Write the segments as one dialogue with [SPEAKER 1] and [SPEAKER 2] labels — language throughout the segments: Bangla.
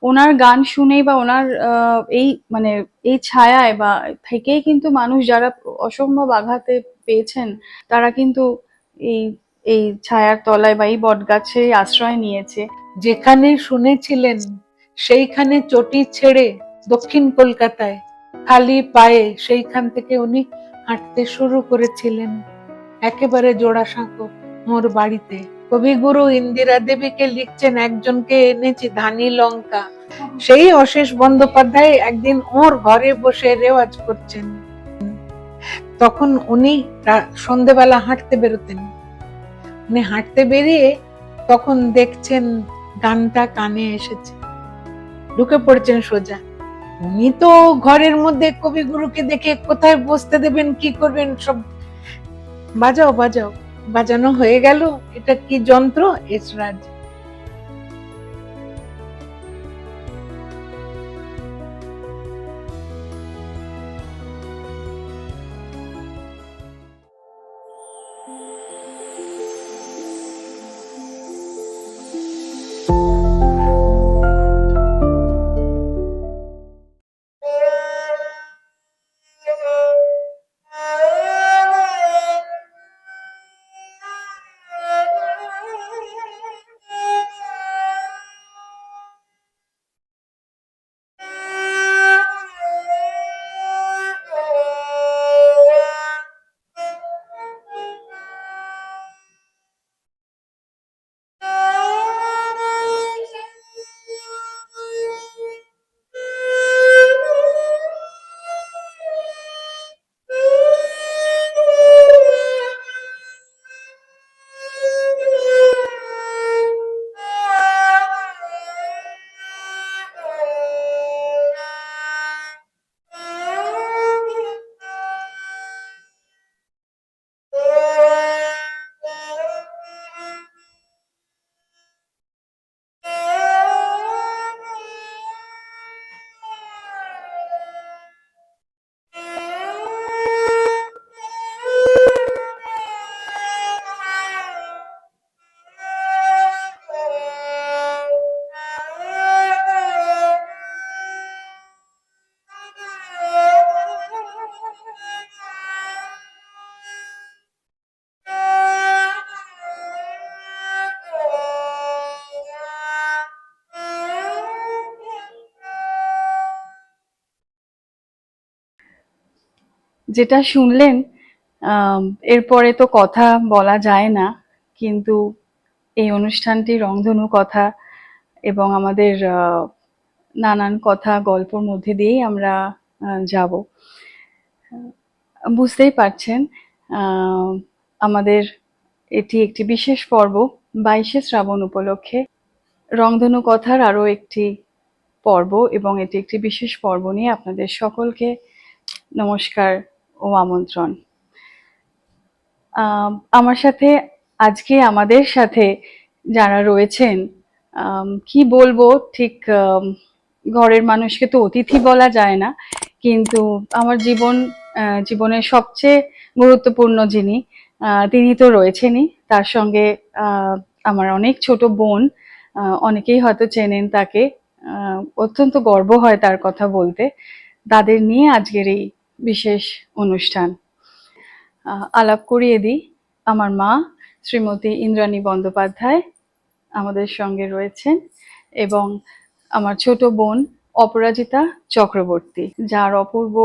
[SPEAKER 1] ওনার গান শুনেই বা ওনার এই মানে এই ছায়ায় বা থেকেই কিন্তু মানুষ যারা অসম্ভব আঘাতে পেয়েছেন, তারা কিন্তু এই এই ছায়ার তলায় বা এই বটগাছে আশ্রয় নিয়েছে।
[SPEAKER 2] যেখানে শুনেছিলেন সেইখানে চটি ছেড়ে দক্ষিণ কলকাতায় খালি পায়ে সেইখান থেকে উনি হাঁটতে শুরু করেছিলেন, একেবারে জোড়াসাঁকো মোর বাড়িতে। কবিগুরু ইন্দিরা দেবীকে লিখছেন, একজনকে এনেছি ধানি লঙ্কা। সেই অশেষ বন্দ্যোপাধ্যায় একদিন ওর ঘরে বসে রেওয়াজ করছেন। তখন উনি সন্ধেবেলা হাঁটতে বেরোতেন। উনি হাঁটতে বেরিয়ে তখন দেখছেন গানটা কানে এসেছে, ঢুকে পড়েছেন সোজা। উনি তো ঘরের মধ্যে কবিগুরুকে দেখে কোথায় বসতে দেবেন, কি করবেন, সব বাজাও বাজাও, বাজানো হয়ে গেল। এটা কি যন্ত্র? এসরাজ।
[SPEAKER 1] যেটা শুনলেন, আম, এরপরে তো কথা বলা যায় না, কিন্তু এই অনুষ্ঠানটি রংধনু কথা এবং আমাদের নানান কথা গল্পর মধ্যে দিয়েই আমরা যাব। বুঝতেই পারছেন, আহ, আমাদের এটি একটি বিশেষ পর্ব, 22শে শ্রাবণ উপলক্ষে রংধনু কথার আরো একটি পর্ব, এবং এটি একটি বিশেষ পর্ব নিয়ে আপনাদের সকলকে নমস্কার ও আমন্ত্রণ। আমার সাথে আজকে আমাদের সাথে যারা রয়েছেন, কি বলবো ঠিক, ঘরের মানুষকে তো অতিথি বলা যায় না, কিন্তু আমার জীবনের সবচেয়ে গুরুত্বপূর্ণ যিনি, তিনি তো রয়েছেনই। তার সঙ্গে আমার অনেক ছোট বোন, অনেকেই হয়তো চেনেন তাকে, অত্যন্ত গর্ব হয় তার কথা বলতে। তাদের নিয়ে আজকের এই বিশেষ অনুষ্ঠান। আলাপ করিয়ে দিই, আমার মা শ্রীমতী ইন্দ্রাণী বন্দ্যোপাধ্যায় আমাদের সঙ্গে রয়েছেন, এবং আমার ছোট বোন অপরাজিতা চক্রবর্তী, যার অপূর্ব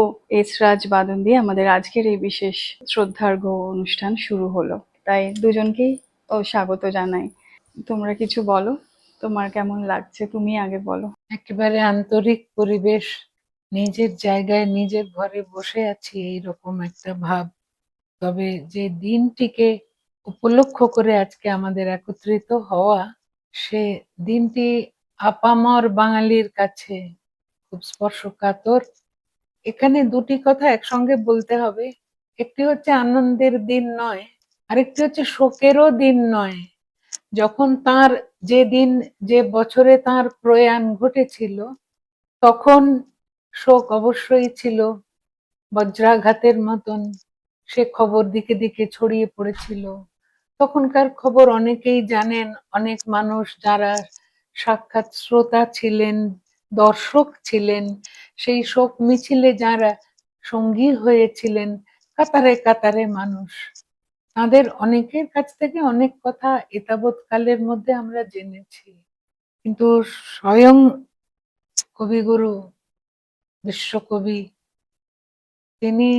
[SPEAKER 1] এসরাজ বাদন দিয়ে আমাদের আজকের এই বিশেষ শ্রদ্ধার্ঘ্য অনুষ্ঠান শুরু হলো। তাই দুজনকেই স্বাগত জানাই। তোমরা কিছু বলো, তোমার কেমন লাগছে, তুমি আগে বলো।
[SPEAKER 2] একেবারে আন্তরিক পরিবেশ, নিজের জায়গায় নিজের ঘরে বসে আছি, এইরকম একটা ভাব। তবে যে দিনটিকে উপলক্ষ করে আজকে আমাদের একত্রিত হওয়া, সে দিনটি আপামর বাঙালির কাছে খুব স্পর্শকাতর। এখানে দুটি কথা একসঙ্গে বলতে হবে। একটি হচ্ছে আনন্দের দিন নয়, আরেকটি হচ্ছে শোকেরও দিন নয়। যখন তার যে দিন, যে বছরে তার প্রয়াণ ঘটেছিল, তখন শোক অবশ্যই ছিল, বজ্রাঘাতের মতন সে খবর দিকে দিকে ছড়িয়ে পড়েছিল। তখনকার খবর অনেকেই জানেন, অনেক মানুষ যারা সাক্ষাৎ শ্রোতা ছিলেন, দর্শক ছিলেন, সেই শোক মিছিলে যারা সঙ্গী হয়েছিলেন, কাতারে কাতারে মানুষ, তাদের অনেকের কাছ থেকে অনেক কথা এতাবৎকালের মধ্যে আমরা জেনেছি। কিন্তু স্বয়ং কবিগুরু, বিশ্বকবি, তিনি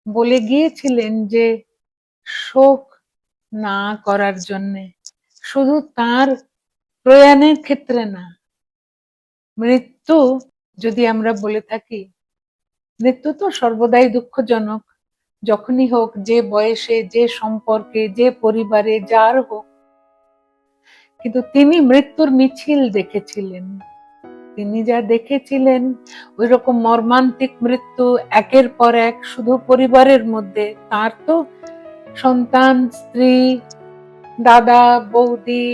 [SPEAKER 2] বলে গিয়েছিলেন যে শোক না করার জন্যে, শুধু তার প্রয়াণের ক্ষেত্রে না, মৃত্যু যদি আমরা বলে থাকি, মৃত্যু তো সর্বদাই দুঃখজনক, যখনই হোক, যে বয়সে, যে সম্পর্কে, যে পরিবারে, যার হোক। কিন্তু তিনি মৃত্যুর মিছিল দেখেছিলেন। তিনি যা দেখেছিলেন, ওই রকম মর্মান্তিক মৃত্যু একের পর এক, শুধু পরিবারের মধ্যে। তার তো সন্তান, স্ত্রী, দাদা, বৌদি,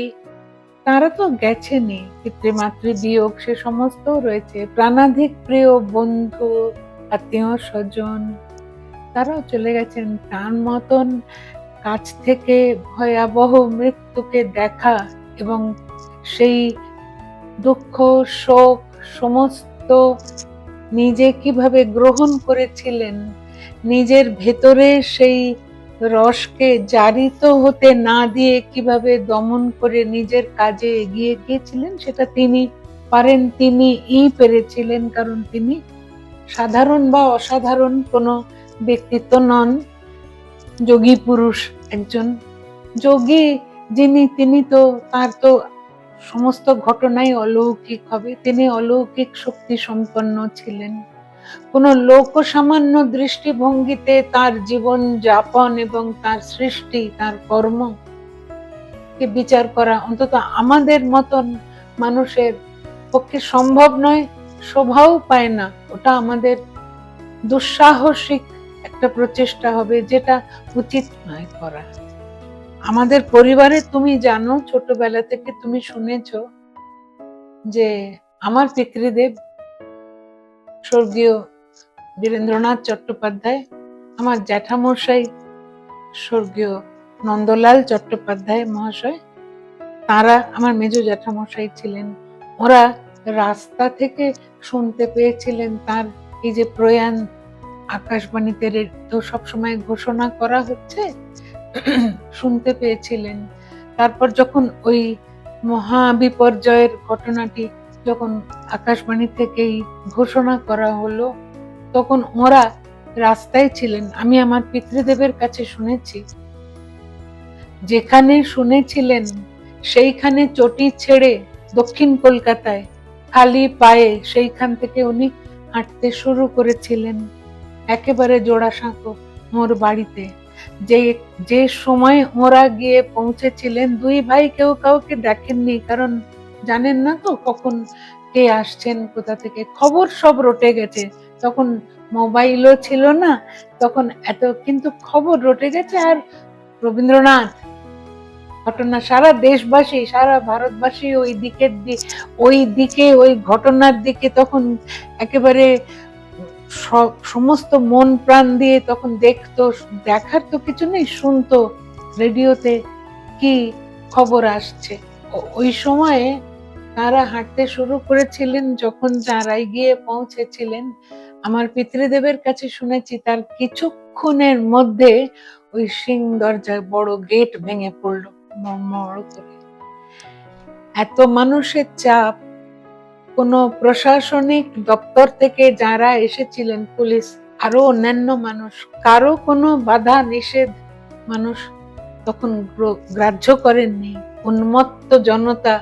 [SPEAKER 2] তারা তো গেছেনই, পিতৃমাতৃ বিয়োগ সে সমস্ত রয়েছে, প্রাণাধিক প্রিয় বন্ধু, আত্মীয় স্বজন, তারাও চলে গেছেন। তার মতন কাছ থেকে ভয়াবহ মৃত্যুকে দেখা এবং সেই দুঃখ, শোক সমস্ত নিজে কিভাবে গ্রহণ করেছিলেন, নিজের ভেতরে সেই রসকে জারিত হতে না দিয়ে কিভাবে দমন করে নিজের কাজে এগিয়ে গিয়েছিলেন, সেটা তিনি পারেন, তিনিই পেরেছিলেন। কারণ তিনি সাধারণ বা অসাধারণ কোনো ব্যক্তিত্ব নন, যোগী পুরুষ, একজন যোগী যিনি, তিনি তো, তার তো সমস্ত ঘটনাই অলৌকিক হবে। তিনি অলৌকিক শক্তি সম্পন্ন ছিলেন। কোন লোক সামান্য দৃষ্টিভঙ্গিতে তার জীবন যাপন এবং তার সৃষ্টি, তার কর্ম কে বিচার করা অন্তত আমাদের মতন মানুষের পক্ষে সম্ভব নয়, শোভাও পায় না। ওটা আমাদের দুঃসাহসিক একটা প্রচেষ্টা হবে, যেটা উচিত নয় করা। আমাদের পরিবারে তুমি জানো, ছোটবেলা থেকে তুমি শুনেছো যে আমার পিতৃদেব স্বর্গীয় বীরেন্দ্রনাথ চট্টোপাধ্যায়, আমার জ্যাঠামশাই স্বর্গীয় নন্দলাল চট্টোপাধ্যায় মহাশয়, তারা আমার মেজ জ্যাঠামশাই ছিলেন। ওরা রাস্তা থেকে শুনতে পেয়েছিলেন তার এই যে প্রয়াণ, আকাশবাণীতে তো সবসময় ঘোষণা করা হচ্ছে, শুনতে পেয়েছিলেন। তারপর যখন ওই মহা বিপর্যয়ের ঘটনাটি যখন আকাশবাণী থেকেই ঘোষণা করা হলো, তখন ওরা রাস্তায় ছিলেন। আমি আমার পিতৃদেবের কাছে শুনেছি, যেখানে শুনেছিলেন সেইখানে চটি ছেড়ে দক্ষিণ কলকাতায় খালি পায়ে সেইখান থেকে উনি হাঁটতে শুরু করেছিলেন, একেবারে জোড়াসাঁকো ওর বাড়িতে। যে যে সময় ওরা গিয়ে পৌঁছেছিলেন, দুই ভাই কেউ কাউকে দেখেননি, কারণ জানেন না তো কখন কে আসছেন, কোথা থেকে। খবর সব রটে গেছে, তখন মোবাইলও ছিল না তখন এত, কিন্তু খবর রটে গেছে। আর রবীন্দ্রনাথ, ঘটনা সারা দেশবাসী, সারা ভারতবাসী ওই দিকে ওই ঘটনার দিকে তখন একেবারে সমস্ত মন প্রাণ দিয়ে তখন দেখতো। দেখার তো কিছু নেই, শুনতো রেডিওতে কি খবর আসছে। ওই সময়ে তারা হাঁটতে শুরু করেছিলেন, যখন তারাই গিয়ে পৌঁছেছিলেন, আমার পিতৃদেবের কাছে শুনেছি তার কিছুক্ষণের মধ্যে ওই সিং দরজায় বড় গেট ভেঙে পড়লো মড়মড় করে। এত মানুষের চাপ, কোনো প্রশাসনিক দপ্তর থেকে যারা এসেছিলেন, পুলিশ, আরো অন্যান্য মানুষ, কারো কোনো বাধা নিষেধ মানুষ তখন গ্রাহ্য করেননি। উন্মত্ত জনতা,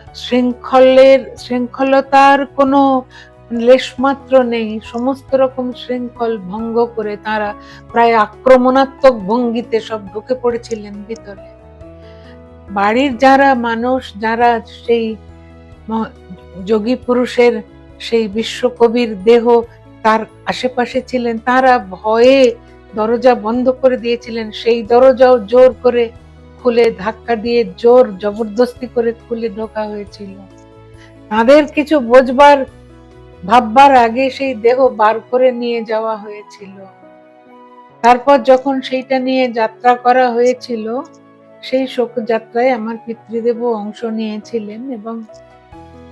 [SPEAKER 2] শৃঙ্খলতার কোনো লেশমাত্র নেই, সমস্ত রকম শৃঙ্খল ভঙ্গ করে তারা প্রায় আক্রমণাত্মক ভঙ্গিতে সব ঢুকে পড়েছিলেন ভিতরে। বাড়ির যারা মানুষ, যারা সেই যোগী পুরুষের, সেই বিশ্বকবির দেহ তার আশেপাশে ছিলেন, তারা ভয়ে দরজা বন্ধ করে দিয়েছিলেন। সেই দরজাও জোর করে খুলে, ধাক্কা দিয়ে জোর জবরদস্তি করে খুলে ঢোকা হয়েছিল। তাদের কিছু ভাববার আগে সেই দেহ বার করে নিয়ে যাওয়া হয়েছিল। তারপর যখন সেইটা নিয়ে যাত্রা করা হয়েছিল, সেই শোকযাত্রায় আমার পিতৃদেবও অংশ নিয়েছিলেন এবং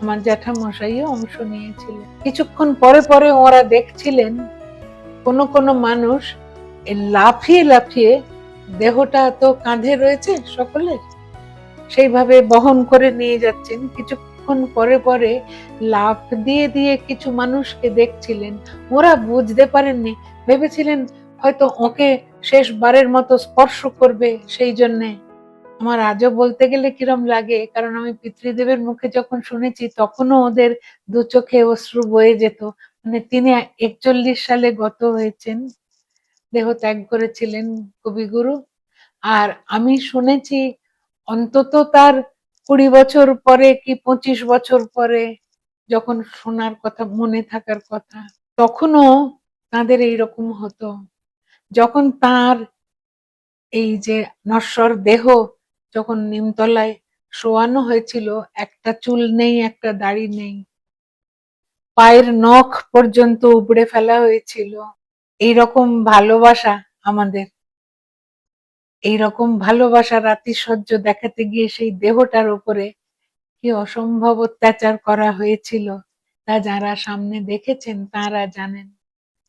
[SPEAKER 2] আমার জ্যাঠামশাইও অংশ নিয়েছিলেন। কিছুক্ষণ পরে পরে ওরা দেখছিলেন কোন কোন মানুষ লাফিয়ে লাফিয়ে, দেহটা তো কাঁধে রয়েছে সকলের, সেইভাবে বহন করে নিয়ে যাচ্ছেন। কিছুক্ষণ পরে পরে লাফ দিয়ে দিয়ে কিছু মানুষকে দেখছিলেন। ওরা বুঝতে পারেননি, ভেবেছিলেন হয়তো ওকে শেষবারের মতো স্পর্শ করবে, সেই জন্যে। আমার আজও বলতে গেলে কিরম লাগে, কারণ আমি পিতৃদেবের মুখে যখন শুনেছি তখনও ওদের দু চোখে অশ্রু বয়ে যেত। মানে তিনি 41 সালে গত হয়েছেন, দেহ ত্যাগ করেছিলেন কবিগুরু। আর আমি শুনেছি অন্তত তার 20 বছর পরে কি 25 বছর পরে, যখন শোনার কথা, মনে থাকার কথা, তখনও তাদের এইরকম হতো। যখন তার এই যে নশ্বর দেহ যখন নিমতলায় শোয়ানো হয়েছিল, একটা চুল নেই, একটা দাড়ি নেই, পায়ের নখ পর্যন্ত উপড়ে ফেলা হয়েছিল। এইরকম ভালোবাসা আমাদের, এইরকম ভালোবাসার আতিশয্য দেখাতে গিয়ে সেই দেহটার উপরে কি অসম্ভব অত্যাচার করা হয়েছিল, তা যারা সামনে দেখেছেন তারা জানেন।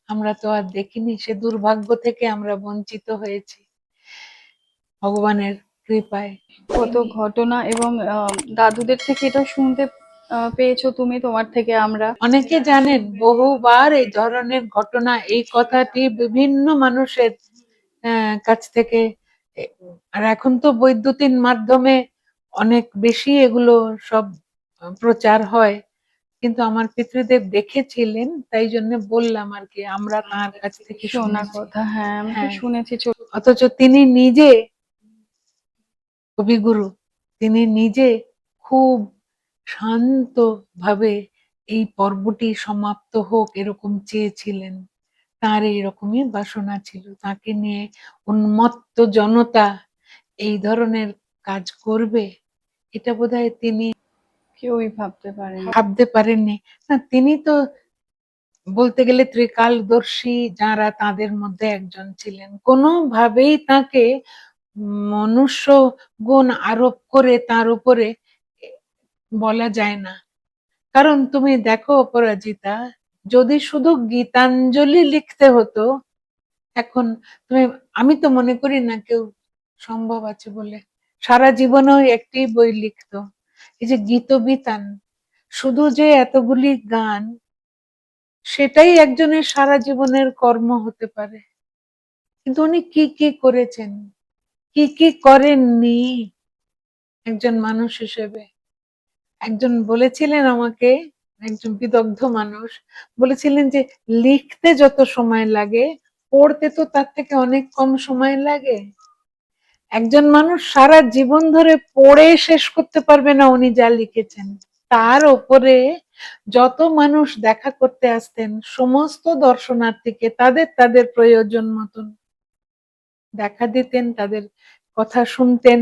[SPEAKER 2] আমরা তো আর দেখিনি, সে দুর্ভাগ্য থেকে আমরা বঞ্চিত হয়েছি ভগবানের কৃপায়।
[SPEAKER 1] কত ঘটনা, এবং দাদুদের থেকে এটা শুনতে পেয়েছো তুমি, তোমার থেকে আমরা।
[SPEAKER 2] অনেকে জানেন, বহুবার এই ধরনের ঘটনা, এই কথাটি বিভিন্ন মানুষের কাছ থেকে, আর এখন তো বৈদ্যুতিন মাধ্যমে অনেক বেশি এগুলো সব প্রচার হয়, কিন্তু আমার পিতৃদেব দেখেছিলেন, তাই জন্য বললাম আর কি, আমরা তার কাছ থেকে
[SPEAKER 1] শোনা
[SPEAKER 2] শুনেছি।
[SPEAKER 1] কথা, হ্যাঁ আমি তো
[SPEAKER 2] হ্যাঁ,
[SPEAKER 1] শুনেছি।
[SPEAKER 2] অথচ তিনি নিজে কবিগুরু, তিনি নিজে খুব শান্ত ভাবে এই পর্বটি সমাপ্ত হোক এরকম চেয়েছিলেন। তার এইরকমই বাসনা ছিল, তাকে নিয়ে উন্মত্ত জনতা এই ধরনের কাজ করবে, এটা বোধহয় তিনি
[SPEAKER 1] কেউই ভাবতে পারেনি।
[SPEAKER 2] ভাবতে পারেননি। না, তিনি তো বলতে গেলে ত্রিকালদর্শী যারা, তাদের মধ্যে একজন ছিলেন। কোনোভাবেই তাকে মনুষ্য গুণ আরোপ করে তার উপরে বলা যায় না। কারণ তুমি দেখো অপরাজিতা, যদি শুধু গীতাঞ্জলি লিখতে হতো এখন, তুমি, আমি তো মনে করি না কেউ সম্ভব আছে বলে। সারা জীবনেও একটি বই লিখতো, এই যে গীতবিতান, শুধু যে এতগুলি গান, সেটাই একজনের সারা জীবনের কর্ম হতে পারে। কিন্তু উনি কি কি করেছেন, কি কি করেননি একজন মানুষ হিসেবে। একজন বলেছিলেন আমাকে, একজন বিদগ্ধ মানুষ বলেছিলেন যে লিখতে যত সময় লাগে, পড়তে তো তার থেকে অনেক কম সময় লাগে। একজন মানুষ সারা জীবন ধরে পড়ে শেষ করতে পারবে না উনি যা লিখেছেন। তার ওপরে যত মানুষ দেখা করতে আসতেন, সমস্ত দর্শনার্থীকে তাদের তাদের প্রয়োজন মতন দেখা দিতেন, তাদের কথা শুনতেন,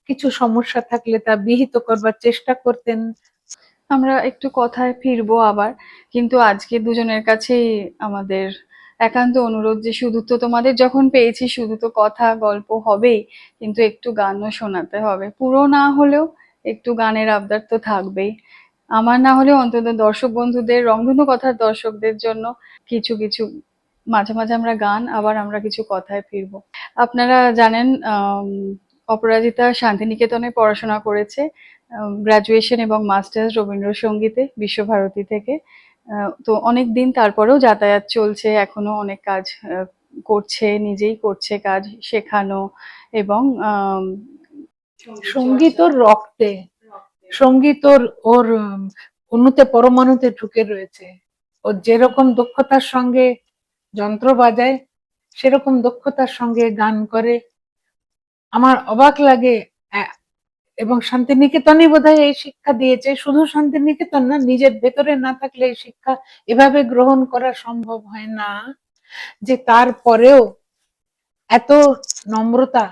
[SPEAKER 2] কিছু সমস্যা থাকলে তা বিহিত করবার চেষ্টা করতেন।
[SPEAKER 1] আমরা একটু কথায় ফিরবো আবার, কিন্তু আজকে দুজনের কাছেই আমাদের একান্ত অনুরোধ যে শুধু তো তোমাদের যখন পেয়েছি শুধু তো কথা গল্প হবেই, কিন্তু একটু গানও শোনাতে হবে, পুরো না হলেও একটু গানের আবদার তো থাকবেই। আমার না হলেও অন্তত দর্শক বন্ধুদের, রংধনু কথার দর্শকদের জন্য কিছু কিছু মাঝে মাঝে আমরা গান, আবার আমরা কিছু কথায় ফিরবো। আপনারা জানেন অপরাজিতা শান্তিনিকেতনে পড়াশোনা করেছে, গ্রাজুয়েশন এবং মাস্টার্স রবীন্দ্রসঙ্গীতে বিশ্বভারতী থেকে। তো অনেক দিন তারপরেও যাতায়াত চলছে, এখনো অনেক কাজ করছে, নিজেই করছে কাজ, শেখানো এবং
[SPEAKER 2] সঙ্গীত ওর রক্তে, সঙ্গীত ওর ওর অণুতে পরমাণুতে ঢুকে রয়েছে। ওর যেরকম দক্ষতার সঙ্গে যন্ত্র বাজায়, সেরকম দক্ষতার সঙ্গে গান করে। আমার অবাক লাগে। এবং শান্তিনিকেতনই বোধহয় এই শিক্ষা দিয়েছে, শুধু শান্তিনিকেতন না, নিজের ভেতরে না থাকলে এই শিক্ষা এভাবে গ্রহণ করা সম্ভব হয় না, যে তারপরেও এত নম্রতা,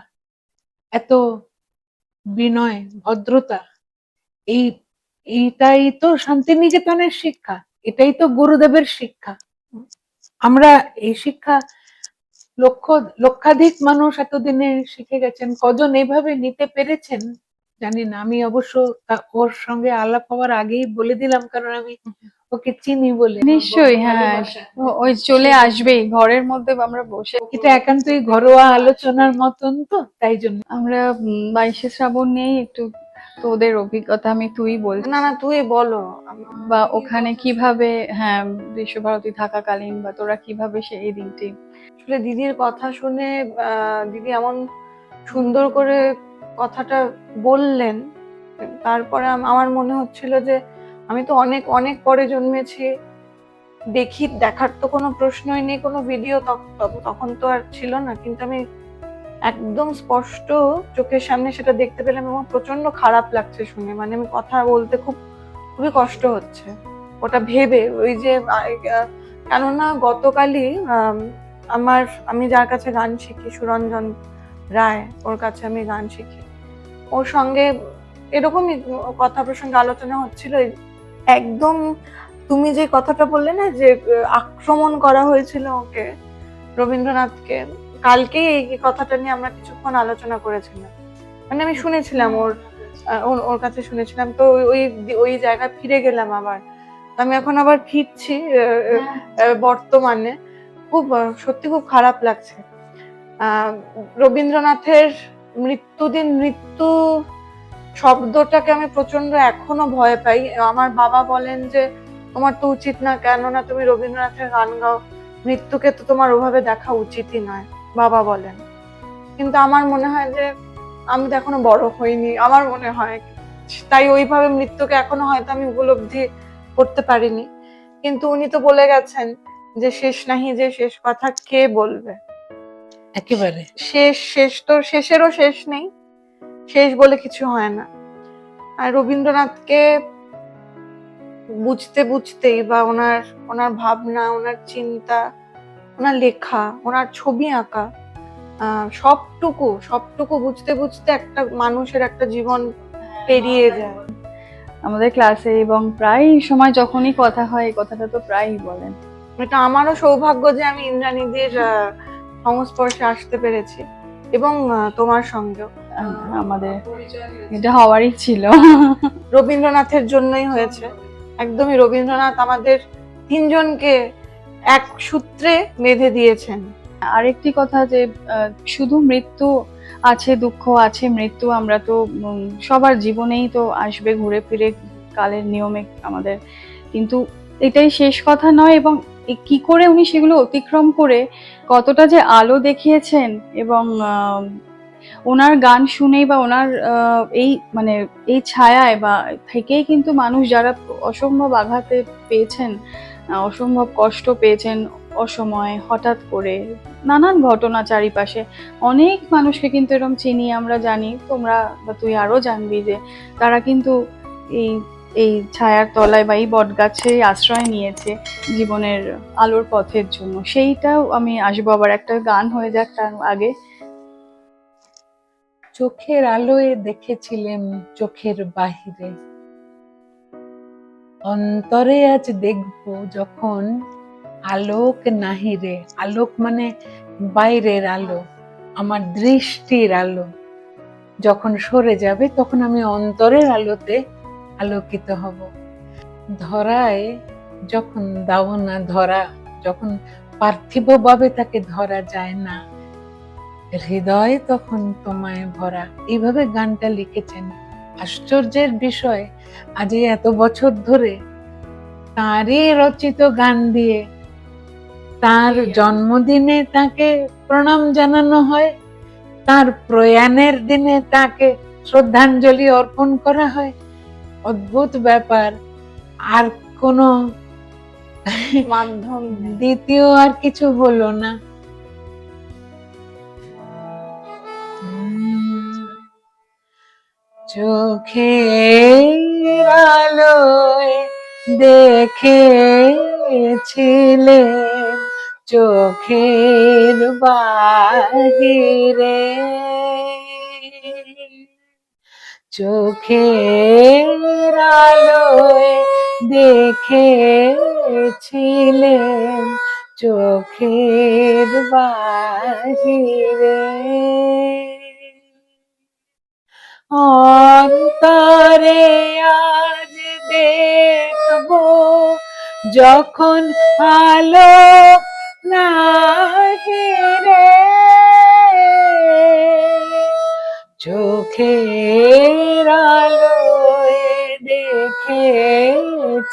[SPEAKER 2] এত বিনয়, ভদ্রতা, এই এইটাই তো শান্তিনিকেতনের শিক্ষা, এটাই তো গুরুদেবের শিক্ষা। আমরা এই শিক্ষা লক্ষ লক্ষাধিক মানুষ এতদিনে শিখে গেছেন, কজন এভাবে নিতে পেরেছেন জানি না। আমি অবশ্য ওর সঙ্গে আলাপ হওয়ার আগেই বলে দিলাম, কারণ আমি ওকে চিনি বলে।
[SPEAKER 1] নিশ্চয়ই, হ্যাঁ, ওই চলে আসবেই ঘরের মধ্যে আমরা বসে।
[SPEAKER 2] এটা একান্তই ঘরোয়া আলোচনার মতন, তো তাই জন্য
[SPEAKER 1] আমরা 22শে শ্রাবণ নিয়েই একটু তোদের অভিজ্ঞতা আমি তুই বলছি,
[SPEAKER 3] না না তুই বলো।
[SPEAKER 1] বা ওখানে কিভাবে, হ্যাঁ, বিশ্বভারতী থাকাকালীন বা তোরা কিভাবে এই দিনটি।
[SPEAKER 3] আসলে দিদির কথা শুনে দিদি এমন সুন্দর করে কথাটা বললেন, তারপরে আমার মনে হচ্ছিল যে আমি তো অনেক অনেক পরে জন্মেছি, দেখার তো কোনো প্রশ্নই নেই, কোনো ভিডিও তখন তো আর ছিল না, কিন্তু আমি একদম স্পষ্ট চোখের সামনে সেটা দেখতে পেলাম এবং প্রচন্ড খারাপ লাগছে শুনে। মানে আমি কথা বলতে খুবই কষ্ট হচ্ছে ওটা ভেবে। ওই যে কেননা গতকালই আমি যার কাছে গান শিখি, সুরঞ্জন রায়, ওর কাছে আমি গান শিখি, ওর সঙ্গে এরকমই কথা প্রসঙ্গে আলোচনা হচ্ছিল। একদম তুমি যে কথাটা বললে না, যে আক্রমণ করা হয়েছিল ওকে, রবীন্দ্রনাথকে, কালকেই এই কথাটা নিয়ে আমরা কিছুক্ষণ আলোচনা করেছিলাম। মানে আমি শুনেছিলাম ওর কাছে শুনেছিলাম, তো ওই ওই জায়গায় ফিরে গেলাম আবার। আমি এখন আবার ফিরছি বর্তমানে। সত্যি খুব খারাপ লাগছে। রবীন্দ্রনাথের মৃত্যু শব্দটাকে আমি প্রচন্ড এখনো ভয় পাই। আমার বাবা বলেন যে তোমার তো উচিত না, কেননা তুমি রবীন্দ্রনাথের গান গাও, মৃত্যুকে তো তোমার ওভাবে দেখা উচিতই নয়, বাবা বলেন। কিন্তু আমার মনে হয় যে আমি তো এখনো বড় হইনি, আমার মনে হয় তাই ওইভাবে মৃত্যুকে এখনো হয়তো আমি উপলব্ধি করতে পারিনি। কিন্তু উনি তো বলে গেছেন যে শেষ নাহি যে শেষ কথা কে বলবে।
[SPEAKER 2] একেবারে
[SPEAKER 3] শেষ তো শেষেরও শেষ নেই, শেষ বলে কিছু হয় না। আর রবীন্দ্রনাথকে বুঝতে বুঝতেই বা ওনার ভাবনা, ওনার চিন্তা, ওনার লেখা, ওনার ছবি আঁকা, সবটুকু বুঝতে বুঝতে একটা মানুষের একটা জীবন পেরিয়ে যায়।
[SPEAKER 1] আমাদের ক্লাসে এবং প্রায় সময় যখনই কথা হয় এই কথাটা তো প্রায়ই বলেন।
[SPEAKER 3] এটা আমারও সৌভাগ্য যে আমি ইন্দ্রাণীদের সংস্পর্শে আসতে পেরেছি, এবং তোমার সঙ্গেও।
[SPEAKER 1] আমাদের এটা হওয়ারই ছিল।
[SPEAKER 3] রবীন্দ্রনাথের জন্যই হয়েছে, একদমই। রবীন্দ্রনাথ আমাদের তিনজনকে এক সূত্রে বেঁধে দিয়েছেন।
[SPEAKER 1] আরেকটি কথা যে শুধু মৃত্যু আছে, দুঃখ আছে, মৃত্যু আমরা তো সবার জীবনেই তো আসবে ঘুরে ফিরে, কালের নিয়মে আমাদের, কিন্তু এটাই শেষ কথা নয়। এবং কি করে উনি সেগুলো অতিক্রম করে কতটা যে আলো দেখিয়েছেন, এবং ওনার গান শুনেই বা ওনার এই ছায়ায় বা থেকেই কিন্তু মানুষ যারা অসম্ভব আঘাতে পেয়েছেন, অসম্ভব কষ্ট পেয়েছেন, অসময়ে হঠাৎ করে নানান ঘটনা চারিপাশে, অনেক মানুষকে কিন্তু এরকম চিনি, আমরা জানি, তোমরা বা তুই আরো জানবি, যে তারা কিন্তু এই এই ছায়ার তলায় বা এই বটগাছে আশ্রয় নিয়েছে জীবনের আলোর পথের জন্য। সেইটাও আমি আসবো আবার, একটা গান হয়ে যাক তার আগে।
[SPEAKER 2] চোখের আলোয় দেখেছিলেন চোখের বাহিরে, অন্তরে আজ দেখব যখন আলোক নাহিরে। আলোক মানে বাইরের আলো, আমার দৃষ্টির আলো যখন সরে যাবে তখন আমি অন্তরের আলোতে আলোকিত হব। ধরায় যখন দাও না ধরা, যখন পার্থিবভাবে তাকে ধরা যায় না, হৃদয় তখন তোমায় ভরা। এইভাবে গানটা লিখেছেন। আশ্চর্যের বিষয়, আজ এত বছর ধরে তারই রচিত গান দিয়ে তার জন্মদিনে তাকে প্রণাম জানানো হয়, তার প্রয়াণের দিনে তাকে শ্রদ্ধাঞ্জলি অর্পণ করা হয়। অদ্ভুত ব্যাপার। আর কোনো
[SPEAKER 3] মাধ্যম নেই।
[SPEAKER 2] দ্বিতীয় আর কিছু হলো না। চোখের আলোয় দেখেছিলেন চোখের বাহিরে, চোখের আলোয় দেখেছিলেন চোখের বাহিরে, অন্তরে আজ দেখবো যখন আলো নাহি রে, চোখের আলোয় দেখেছিলেন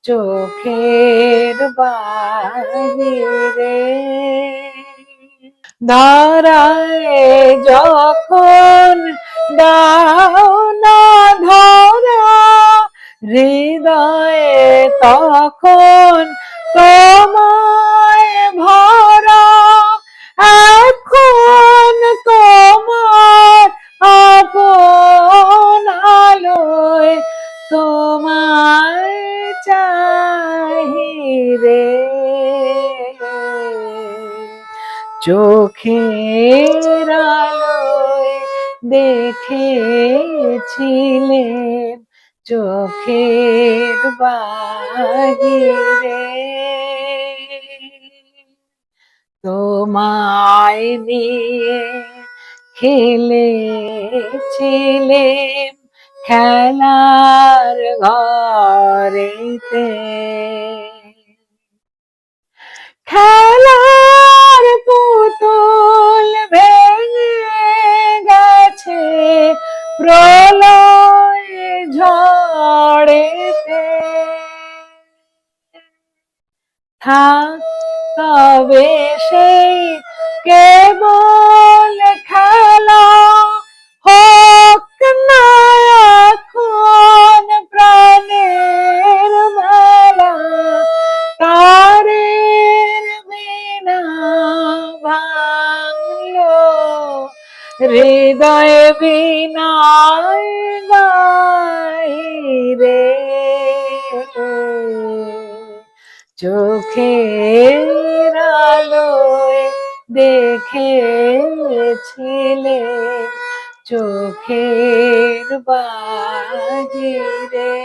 [SPEAKER 2] চোখের বাহিরে। ধরায় যখন দাও না ধরা, হৃদয়ে তখন তোমায় ভরা, এখন তোমার আপন আলোয় তোমায় চাহি রে, চোখের আলোয় দেখেছিলেন চোখের বাহিরে। তোমায় নিয়ে খেলেছিলেন খেলার ঘরেতে, খেলার পুতুল ভেঙে গেছে প্রলয় ঝড়েতে, থাক তবে সেই কেবল খেলা, হোক না এখন প্রাণের মেলা, তারের বিনা ভাঙলো হৃদয় বিনায় গাই রে, চোখের আলোয় দেখেছিলে চোখের বাহিরে।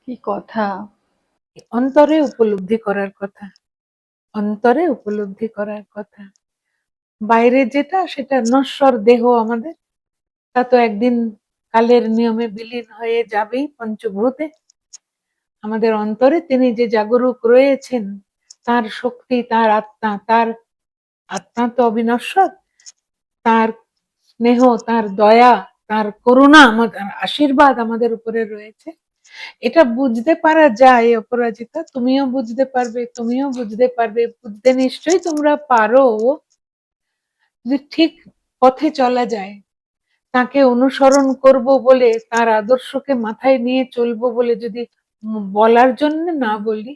[SPEAKER 1] কি কথা!
[SPEAKER 2] অন্তরে উপলব্ধি করার কথা, অন্তরে উপলব্ধি করার কথা। বাইরে যেটা সেটা নশ্বর দেহ আমাদের, তা তো একদিন কালের নিয়মে বিলীন হয়ে যাবেই পঞ্চভূতে। আমাদের অন্তরে তিনি যে জাগরুক রয়েছেন, তার শক্তি, তার আত্মা তো অবিনশ্বর, তার স্নেহ, তার দয়া, তার করুণা, আমাদের আশীর্বাদ আমাদের উপরে রয়েছে। এটা বুঝতে পারা যায় অপরাজিতা, তুমিও বুঝতে পারবে, তুমিও বুঝতে পারবে, বুঝতে নিশ্চয়ই তোমরা পারো। যে ঠিক পথে চলা যায়, তাকে অনুসরণ করব বলে, তার আদর্শকে মাথায় নিয়ে চলবো বলে যদি বলার জন্য না বলি,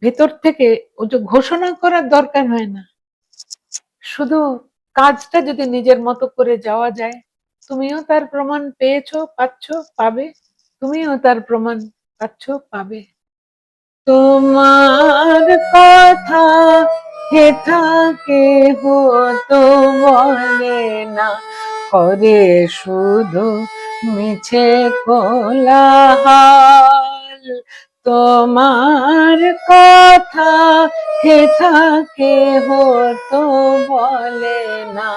[SPEAKER 2] ভেতর থেকে ও যে ঘোষণা করার দরকার হয় না, শুধু কাজটা যদি নিজের মতো করে যাওয়া যায়, তুমিও তার প্রমাণ পেয়েছো, পাচ্ছ, পাবে, তুমিও তার প্রমাণ পাচ্ছ, পাবে। তোমার কথা হেথা কেহ তো বলে না, করে শুধু মিছে কোলাহল। তোমার কথা হেথা কেহ তো বলে না,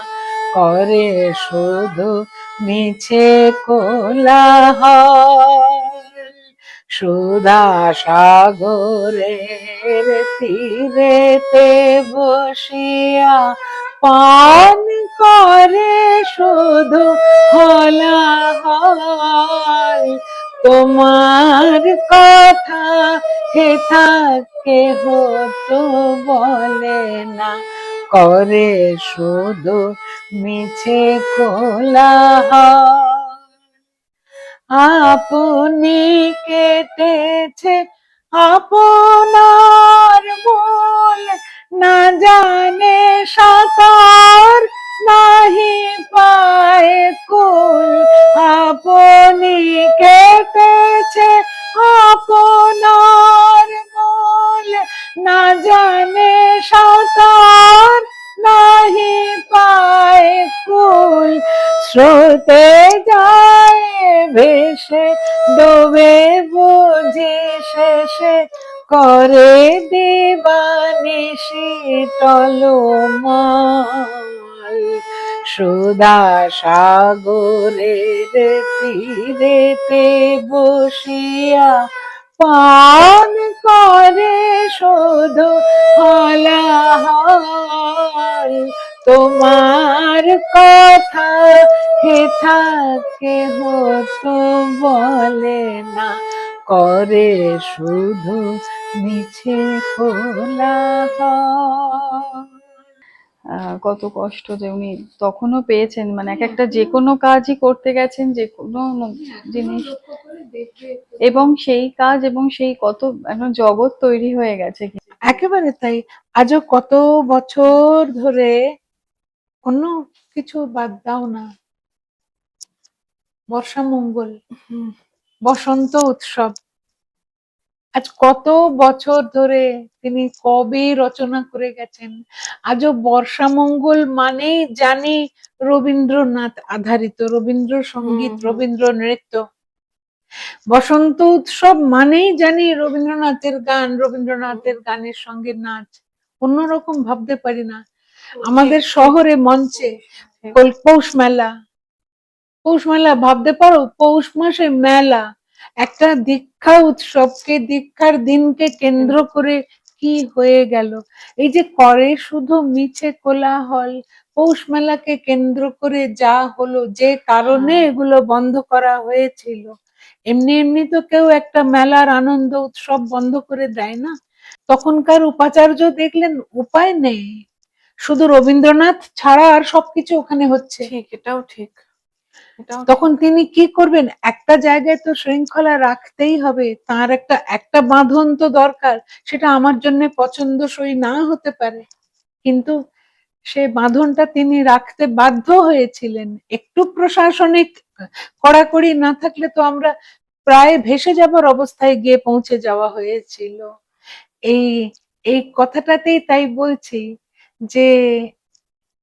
[SPEAKER 2] করে শুধু মিছে কোলাহল। সুধা সাগরের তীরেতে বসিয়া পান করে শুধু হলাহল। তোমার কথা হেথা কেহ তো বলে না, করে শুধু মিছে কোলাহল। আপনি কেটেছে আপনার মূল, না জানে সাঁতার নাহি পায় কুল। আপনি কেটেছে আপনার মূল, না জানে সাঁতার নাহি পায় কুল। স্রোতে যায় ভেসে ডোবে বুঝি শেষে করে দেবানিশি টলমল, সুধা সাগরের তীরেতে বসিয়া পান করে শুধু হলাহল। তোমার কথা হেথা কেহ তো বলে না, করে শুধু মিছে কোলাহল।
[SPEAKER 1] কত কষ্ট যে উনি তখনও পেয়েছেন, মানে এক একটা যে কোনো কাজই করতে গেছেন, যে কোনো জিনিস, এবং সেই কাজ এবং সেই কত এখন জগৎ তৈরি হয়ে গেছে।
[SPEAKER 2] একেবারে তাই। আজও কত বছর ধরে, অন্য কিছু বাদ দাও না, বর্ষা মঙ্গল, বসন্ত উৎসব, আজ কত বছর ধরে তিনি কবে রচনা করে গেছেন। আজও বর্ষা মঙ্গল মানেই জানি রবীন্দ্রনাথ আধারিত, রবীন্দ্রসঙ্গীত, রবীন্দ্র নৃত্য। বসন্ত উৎসব মানেই জানি রবীন্দ্রনাথের গান, রবীন্দ্রনাথের গানের সঙ্গে নাচ। অন্যরকম ভাবতে পারি না। আমাদের শহরে মঞ্চে পৌষ মেলা, পৌষ মেলা ভাবতে পারো, পৌষ মাসে মেলা, একটা দীক্ষা উৎসবকে, দীক্ষার দিনকে কেন্দ্র করে কি হয়ে গেল। এই যে করে শুধু মিছে কোলাহল, পৌষ মেলাকে কেন্দ্র করে যা হলো, যে কারণে এগুলো বন্ধ করা হয়েছিল। এমনি এমনি তো কেউ একটা মেলার আনন্দ উৎসব বন্ধ করে দেয় না। তখনকার উপাচার্য দেখলেন উপায় নেই, শুধু রবীন্দ্রনাথ ছাড়া আর সবকিছু ওখানে হচ্ছে।
[SPEAKER 3] ঠিক, এটাও ঠিক।
[SPEAKER 2] তখন তিনি কি করবেন, একটা জায়গায় তো শৃঙ্খলা রাখতেই হবে, তার একটা বাঁধন তো দরকার। সেটা আমার জন্য পছন্দসই না হতে পারে, কিন্তু সে বাঁধনটা তিনি রাখতে বাধ্য হয়েছিলেন। একটু প্রশাসনিক কড়াকড়ি না থাকলে তো আমরা প্রায় ভেসে যাবার অবস্থায় গিয়ে পৌঁছে যাওয়া হয়েছিল। এই এই কথাটাতেই তাই বলছি যে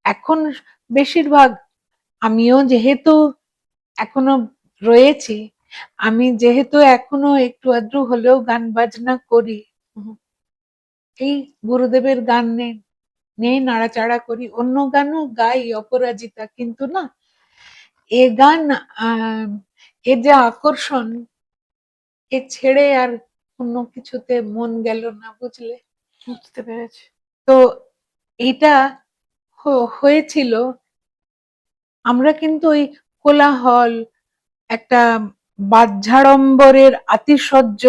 [SPEAKER 2] এখন বেশিরভাগ, আমিও যেহেতু এখনো রয়েছি, আমি যেহেতু এখনো একটু আধটু হলেও গান বাজনা করি, এই গুরুদেবের গান নিয়ে নাড়াচাড়া করি। অন্য গানও গাই, অপরাজিতা, কিন্তু না, এ গান, এর যে আকর্ষণ, এ ছেড়ে আর অন্য কিছুতে মন গেল না, বুঝলে।
[SPEAKER 3] বুঝতে পেরেছি।
[SPEAKER 2] তো এটা হয়েছিল, আমরা কিন্তু ওই কোলাহল, একটা বাহ্যাড়ম্বরের আতিশয্য,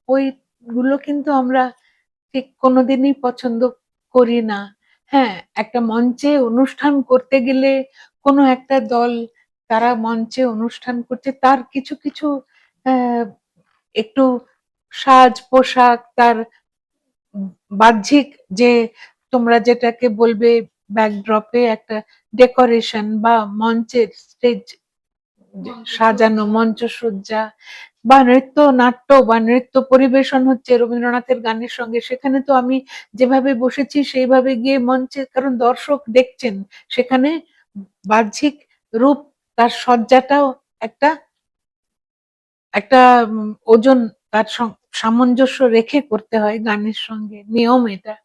[SPEAKER 2] ওইগুলো কিন্তু আমরা ঠিক কোনোদিনই পছন্দ করি না। হ্যাঁ, একটা মঞ্চে অনুষ্ঠান করতে গেলে কোনো একটা দল, তারা মঞ্চে অনুষ্ঠান করছে, তার কিছু কিছু একটু সাজ পোশাক, তার বাহ্যিক যে, তোমরা যেটাকে বলবে ব্যাকড্রপে একটা ডেকোরেশন, বা মঞ্চের স্টেজ সাজানো, মঞ্চসজ্জা, বা নৃত্য নাট্য বা নৃত্য পরিবেশন হচ্ছে রবীন্দ্রনাথের গানের সঙ্গে, সেখানে তো আমি যেভাবে বসেছি সেইভাবে গিয়ে মঞ্চে, কারণ দর্শক দেখছেন, সেখানে বাহ্যিক রূপ, তার সজ্জাটাও একটা একটা ওজন, তার সামঞ্জস্য রেখে করতে হয় গানের সঙ্গে, নিয়ম এটা।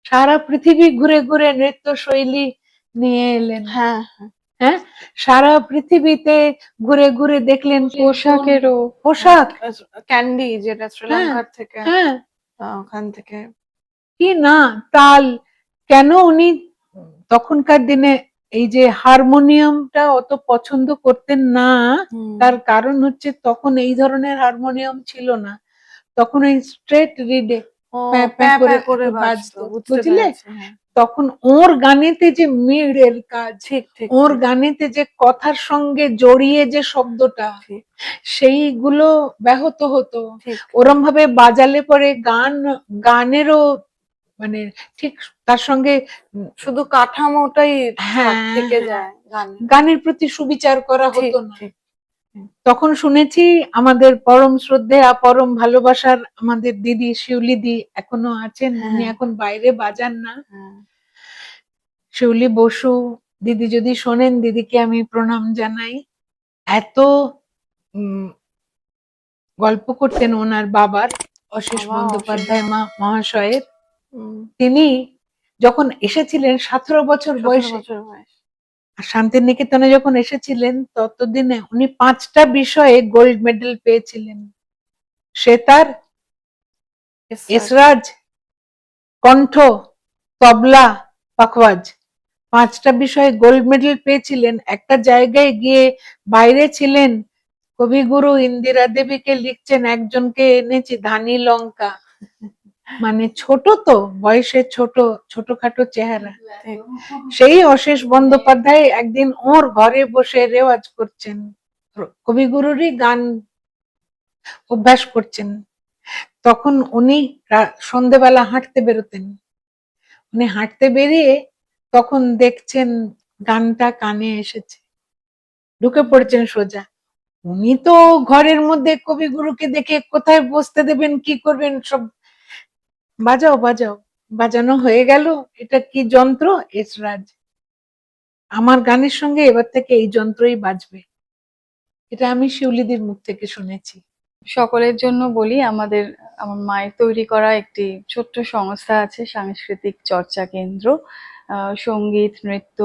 [SPEAKER 2] সারা পৃথিবী ঘুরে ঘুরে নৃত্য শৈলী নিয়ে এলেন।
[SPEAKER 3] হ্যাঁ,
[SPEAKER 2] হ্যাঁ, সারা পৃথিবীতে ঘুরে ঘুরে দেখলেন
[SPEAKER 1] পোশাকেরও,
[SPEAKER 2] পোশাক,
[SPEAKER 3] ক্যান্ডি যেটা শ্রীলঙ্কার থেকে,
[SPEAKER 2] হ্যাঁ,
[SPEAKER 3] ওখান থেকে
[SPEAKER 2] কি না তাল। কেন উনি তখনকার দিনে এই যে হারমোনিয়ামটা অত পছন্দ করতেন না, তার কারণ হচ্ছে তখন এই ধরনের হারমোনিয়াম ছিল না, তখন ওই স্ট্রেট রিডে প্যাঁ প্যাঁ করে বাজতো, বুঝলে। তখন ওর গানেতে যে মিড়ের কাজ,
[SPEAKER 3] ঠিক ঠিক,
[SPEAKER 2] ওর গানেতে যে কথার সঙ্গে জড়িয়ে যে শব্দটা, সেইগুলো ব্যাহত হতো। ওরম ভাবে বাজালে পরে গানেরও মানে ঠিক তার সঙ্গে
[SPEAKER 3] শুধু কাঠামোটাই থেকে যায়,
[SPEAKER 2] গানের প্রতি সুবিচার করা হতো না। তখন শুনেছি আমাদের পরম শ্রদ্ধেয়া, পরম ভালোবাসার আমাদের দিদি শিউলি দি এখনো আছেন, উনি এখন বাইরে বাজান না, শিউলি বসু দিদি, যদি শোনেন দিদিকে আমি প্রণাম জানাই। এত গল্প করতেন ওনার বাবার, অশেষ
[SPEAKER 3] বাবা,
[SPEAKER 2] বন্দ্যোপাধ্যায় মহাশয়ের।
[SPEAKER 3] হুম,
[SPEAKER 2] তিনি যখন এসেছিলেন 17 বছর
[SPEAKER 3] 17
[SPEAKER 2] বয়সে,
[SPEAKER 3] বছর বয়স।
[SPEAKER 2] আর শান্তিনিকেতনে যখন এসেছিলেন ততদিনে উনি 5টা বিষয়ে গোল্ড মেডেল পেয়েছিলেন। সেতার, এসরাজ, কণ্ঠ, তবলা, পাখওয়াজ, 5টা বিষয়ে গোল্ড মেডেল পেয়েছিলেন। একটা জায়গায় গিয়ে বাইরে ছিলেন, কবিগুরু ইন্দিরা দেবীকে লিখছেন, একজনকে এনেছি ধানি লঙ্কা। মানে ছোট তো, বয়সে ছোট, ছোটখাটো চেহারা।
[SPEAKER 3] ঠিক।
[SPEAKER 2] সেই অশেষ বন্দ্যোপাধ্যায় একদিন ওর ঘরে বসে রেওয়াজ করছেন, কবিগুরুরই গান অভ্যাস করছেন। তখন উনি সন্ধেবেলা হাঁটতে বেরোতেন। উনি হাঁটতে বেরিয়ে তখন দেখছেন গানটা কানে এসেছে, ঢুকে পড়েছেন সোজা। উনি তো ঘরের মধ্যে কবিগুরুকে দেখে কোথায় বসতে দেবেন, কি করবেন, সব বাজাও বাজাও, বাজানো হয়ে গেল। এটা কি যন্ত্র? এসরাজ। আমার গানের সঙ্গে এবার থেকে এই যন্ত্রই বাজবে। এটা আমি শিউলিদির মুখ থেকে শুনেছি।
[SPEAKER 1] সকলের জন্য বলি, আমার মায়ের তৈরি করা একটি ছোট্ট সংস্থা আছে, সাংস্কৃতিক চর্চা কেন্দ্র। সঙ্গীত, নৃত্য,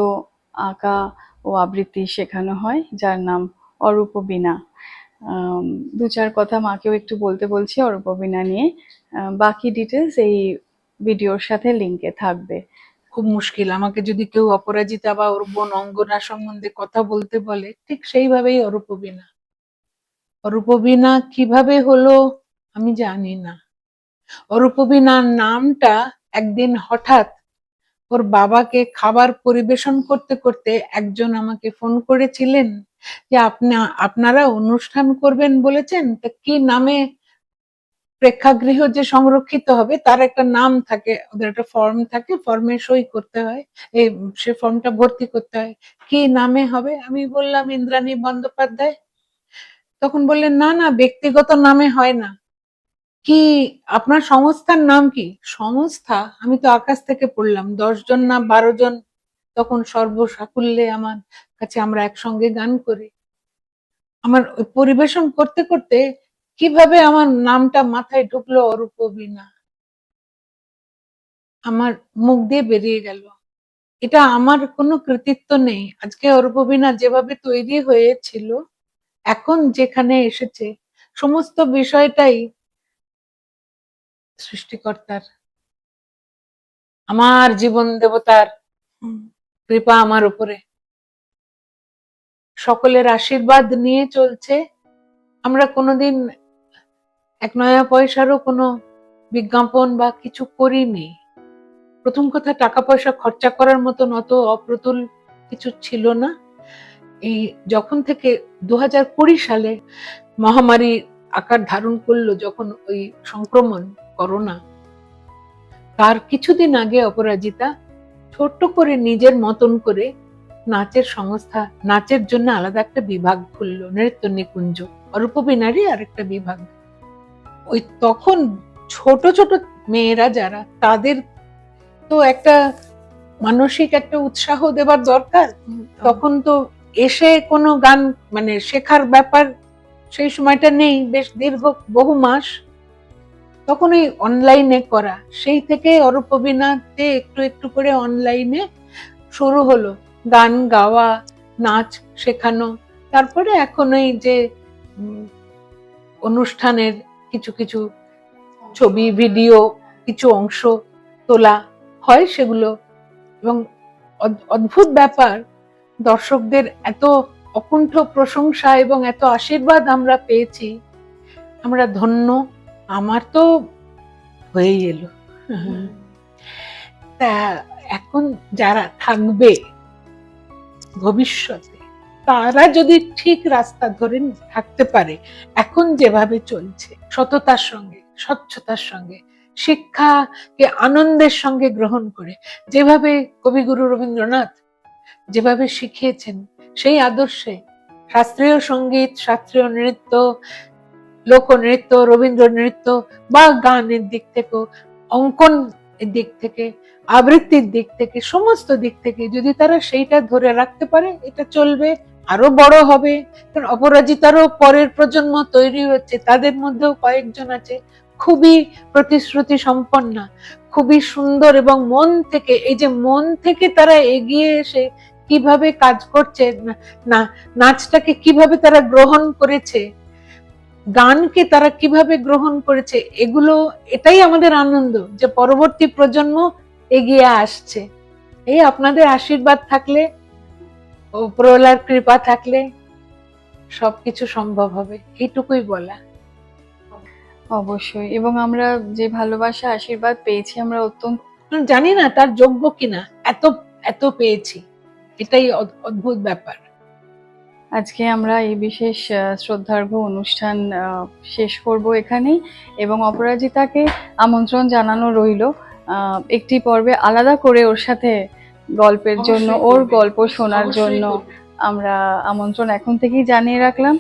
[SPEAKER 1] আঁকা ও আবৃত্তি শেখানো হয়, যার নাম অরূপবীণা। দু চার কথা মাকেও একটু বলতে বলছি অরূপবীণা নিয়ে। বাকি ডিটেলস এই ভিডিওর সাথে লিঙ্কে থাকবে।
[SPEAKER 2] খুব মুশকিল, আমাকে যদি কেউ অপরাজিতা বা ওর বোন অঙ্গনা সম্বন্ধে কথা বলতে বলে, ঠিক সেইভাবেই অরূপবীণা। অরূপবীণা কিভাবে হলো আমি জানি না। অরূপবীণার নামটা একদিন হঠাৎ ওর বাবাকে খাবার পরিবেশন করতে করতে একজন আমাকে ফোন করেছিলেন যে আপনারা অনুষ্ঠান করবেন বলেছেন, তা কি নামে প্রেক্ষাগৃহ যে সংরক্ষিত হবে তার একটা নাম থাকে, ওদের একটা ফর্ম থাকে, ফর্মে সই করতে হয়, এই সে ফর্মটা ভর্তি করতে হয়, কি নামে হবে। আমি বললাম ইন্দ্রাণী বন্দ্যোপাধ্যায়। তখন বললেন না না, ব্যক্তিগত নামে হয় না। কি আপনার সংস্থার নাম কি? সংস্থা? আমি তো আকাশ থেকে পড়লাম, 10 জন না 12 জন তখন সর্বসাকুল্যে আমার কাছে, আমরা একসঙ্গে গান করি। আমার ওই পরিবেশন করতে করতে কিভাবে আমার নামটা মাথায় ঢুকলো, অরূপবীণা, আমার মুখ দিয়ে বেরিয়ে গেল। এটা আমার কোনো কৃতিত্ব নেই। আজকে অরূপবীণা যেভাবে তৈরি হয়েছিল, এখন যেখানে এসেছে, সমস্ত বিষয়টাই সৃষ্টিকর্তার, আমার জীবন দেবতার কৃপা আমার উপরে, সকলের আশীর্বাদ নিয়ে চলছে। আমরা কোনোদিন এক নয়া পয়সারও কোনো বিজ্ঞাপন বা কিছু করিনি। প্রথম কথা, টাকা পয়সা খরচা করার মতন অত অপ্রতুল কিছু ছিল না। এই যখন থেকে 2020 সালে মহামারী আকার ধারণ করলো, যখন ওই সংক্রমণ করোনা, তার কিছুদিন আগে অপরাজিতা ছোট্ট করে নিজের মতন করে নাচের সংস্থা, নাচের জন্য আলাদা একটা বিভাগ খুললো, নৃত্য নিকুঞ্জ, অরূপবীণারই আরেকটা বিভাগ। ওই তখন ছোট ছোট মেয়েরা যারা, তাদের তো একটা মানসিক একটা উৎসাহ দেবার দরকার। তখন তো এসে কোনো গান মানে শেখার ব্যাপার সেই সময়টা নেই, বেশ দীর্ঘ বহু মাস। তখন এই অনলাইনে করা, সেই থেকে অরূপবীণাতে একটু একটু করে অনলাইনে শুরু হলো গান গাওয়া, নাচ শেখানো। তারপরে এখন এই যে অনুষ্ঠানের কিছু কিছু ছবি, ভিডিও, কিছু অংশ তোলা হয় সেগুলো। এবং অদ্ভুত ব্যাপার, দর্শকদের এত অকুণ্ঠ প্রশংসা এবং এত আশীর্বাদ আমরা পেয়েছি, আমরা ধন্য। আমার তো হয়েই এলো। তা এখন যারা থাকবে ভবিষ্যতে, তারা যদি ঠিক রাস্তা ধরে থাকতে পারে, এখন যেভাবে চলছে, সততার সঙ্গে, স্বচ্ছতার সঙ্গে, শিক্ষাকে আনন্দের সঙ্গে গ্রহণ করে, যেভাবে কবিগুরু রবীন্দ্রনাথ যেভাবে শিখিয়েছেন, সেই আদর্শে শাস্ত্রীয় সঙ্গীত, শাস্ত্রীয় নৃত্য, লোকনৃত্য, রবীন্দ্র নৃত্য বা গানের দিক থেকে, অঙ্কন এর দিক থেকে, আবৃত্তির দিক থেকে, সমস্ত দিক থেকে যদি তারা সেইটা ধরে রাখতে পারে, এটা চলবে, আরো বড় হবে। কারণ অপরাজিতারও পরের প্রজন্ম তৈরি হচ্ছে, তাদের মধ্যেও কয়েকজন আছে খুবই প্রতিশ্রুতি সম্পন্না, খুবই সুন্দর, এবং মন থেকে, এই যে মন থেকে তারা এগিয়ে এসে কিভাবে কাজ করছে, না নাচটাকে কিভাবে তারা গ্রহণ করেছে, গানকে তারা কিভাবে গ্রহণ করেছে, এগুলো, এটাই আমাদের আনন্দ যে পরবর্তী প্রজন্ম এগিয়ে আসছে। এই আপনাদের আশীর্বাদ থাকলে, উপরওয়ালার কৃপা থাকলে সবকিছু সম্ভব হবে, এইটুকুই বলা।
[SPEAKER 1] অবশ্যই, এবং আমরা যে ভালোবাসা আশীর্বাদ পেয়েছি আমরা অত্যন্ত
[SPEAKER 2] জানি না তার যোগ্য কিনা, এত এত পেয়েছি, এটাই অদ্ভুত ব্যাপার।
[SPEAKER 1] আজকে আমরা এই বিশেষ শ্রদ্ধার্ঘ্য অনুষ্ঠান শেষ করব এখানেই, এবং অপরাজিতাকে আমন্ত্রণ জানানো রইল একটি পর্বে আলাদা করে ওর সাথে গল্পের জন্য, ওর গল্প শোনার জন্য আমরা আমন্ত্রণ এখন থেকেই জানিয়ে রাখলাম।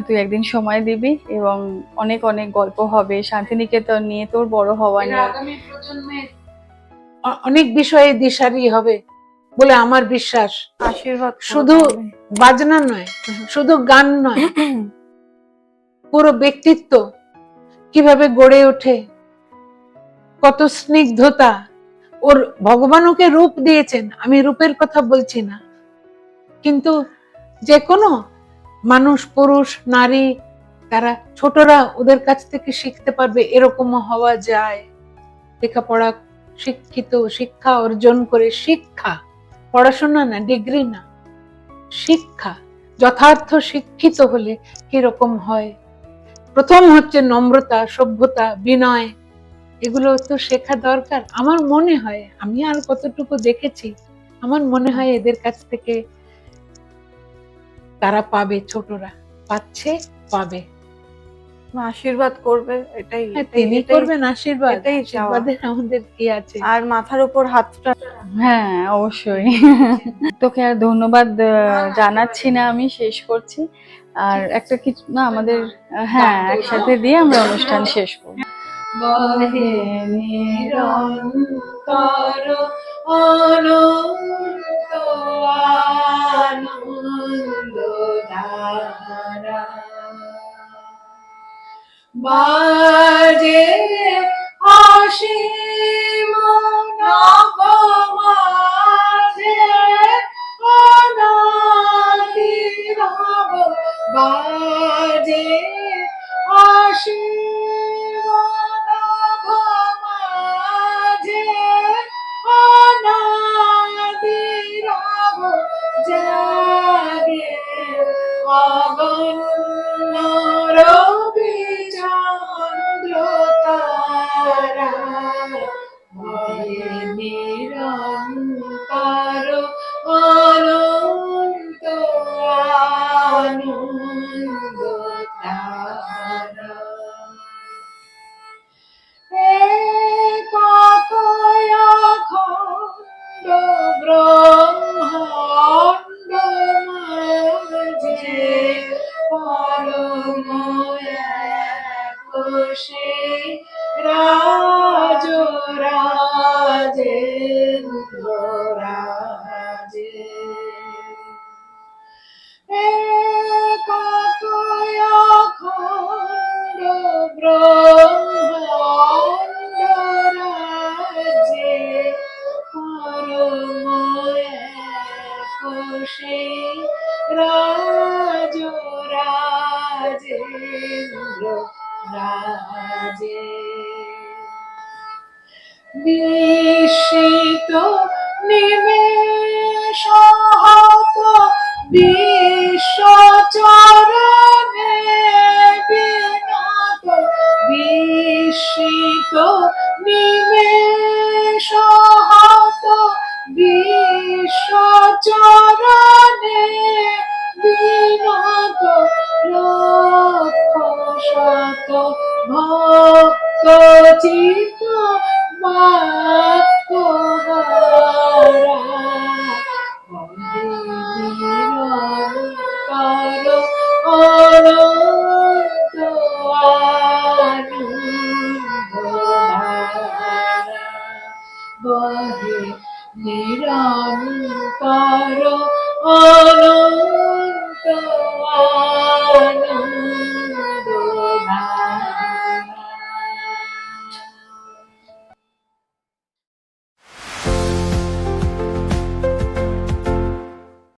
[SPEAKER 1] তুই একদিন সময় দিবি এবং অনেক অনেক গল্প হবে শান্তিনিকেতন নিয়ে, তোর বড় হওয়া নিয়ে।
[SPEAKER 2] আগামী প্রজন্মে অনেক বিষয়ে দিশারি হবে বলে আমার বিশ্বাস।
[SPEAKER 3] আশীর্বাদ
[SPEAKER 2] শুধু বাজনা নয়, শুধু গান নয়, পুরো ব্যক্তিত্ব কিভাবে গড়ে ওঠে, কত স্নিগ্ধতা। ওর ভগবান ওকে রূপ দিয়েছেন, আমি রূপের কথা বলছি না, কিন্তু যে কোনো মানুষ, পুরুষ নারী, তারা ছোটরা ওদের কাছ থেকে শিখতে পারবে এরকমও হওয়া যায়। লেখাপড়া, শিক্ষিত, শিক্ষা অর্জন করে, শিক্ষা পড়াশোনা না, ডিগ্রি না, শিক্ষা, যথার্থ শিক্ষিত হলে কিরকম হয়। প্রথম হচ্ছে নম্রতা, সভ্যতা, বিনয়, এগুলো তো শেখা দরকার। আমার মনে হয়, আমি আর কতটুকু দেখেছি, আমার মনে হয় এদের কাছ থেকে তারা পাবে, ছোটরা পাচ্ছে, পাবে।
[SPEAKER 3] আশীর্বাদ করবে, এটাই
[SPEAKER 2] তিনি করবেন আশীর্বাদ,
[SPEAKER 3] এটাই চাওয়া।
[SPEAKER 2] আশীর্বাদের আমাদের কি আছে।
[SPEAKER 3] আর মাথার উপর হাতটা।
[SPEAKER 1] হ্যাঁ অবশ্যই। তোকে আর ধন্যবাদ জানাচ্ছি না, আমি শেষ করছি। আর একটা কিছু না আমাদের, হ্যাঁ একসাথে দিয়ে আমরা অনুষ্ঠান শেষ করব। বহে নিরন্তর অনন্ত আনন্দধারা, বাজে অসীম নবমাঝে অনাদিরব, বাজে অসীম নবমাঝে অনাদিরব, জাগে অগণ্য রবি চন্দ্র তারা, বহে নিরন্তর অনন্ত আনন্দধারা। একাকয় অখণ্ড ব্রহ্মাণ্ড মাঝে পরম এক সেই রাজ রাজেন্দ্র রাজে। একাকয় অখণ্ড ব্রহ্মাণ্ড রাজে পরম এক সেই রাজ রাজেন্দ্র রাজে। বিস্মিত নিমেষ হত বিশ্ব চরণে বিনত, বিস্মিত নিমেষ হত বিশ্ব চরণে বিনত, লক্ষ শত ভক্ত চিত্ত বাক্যহারা।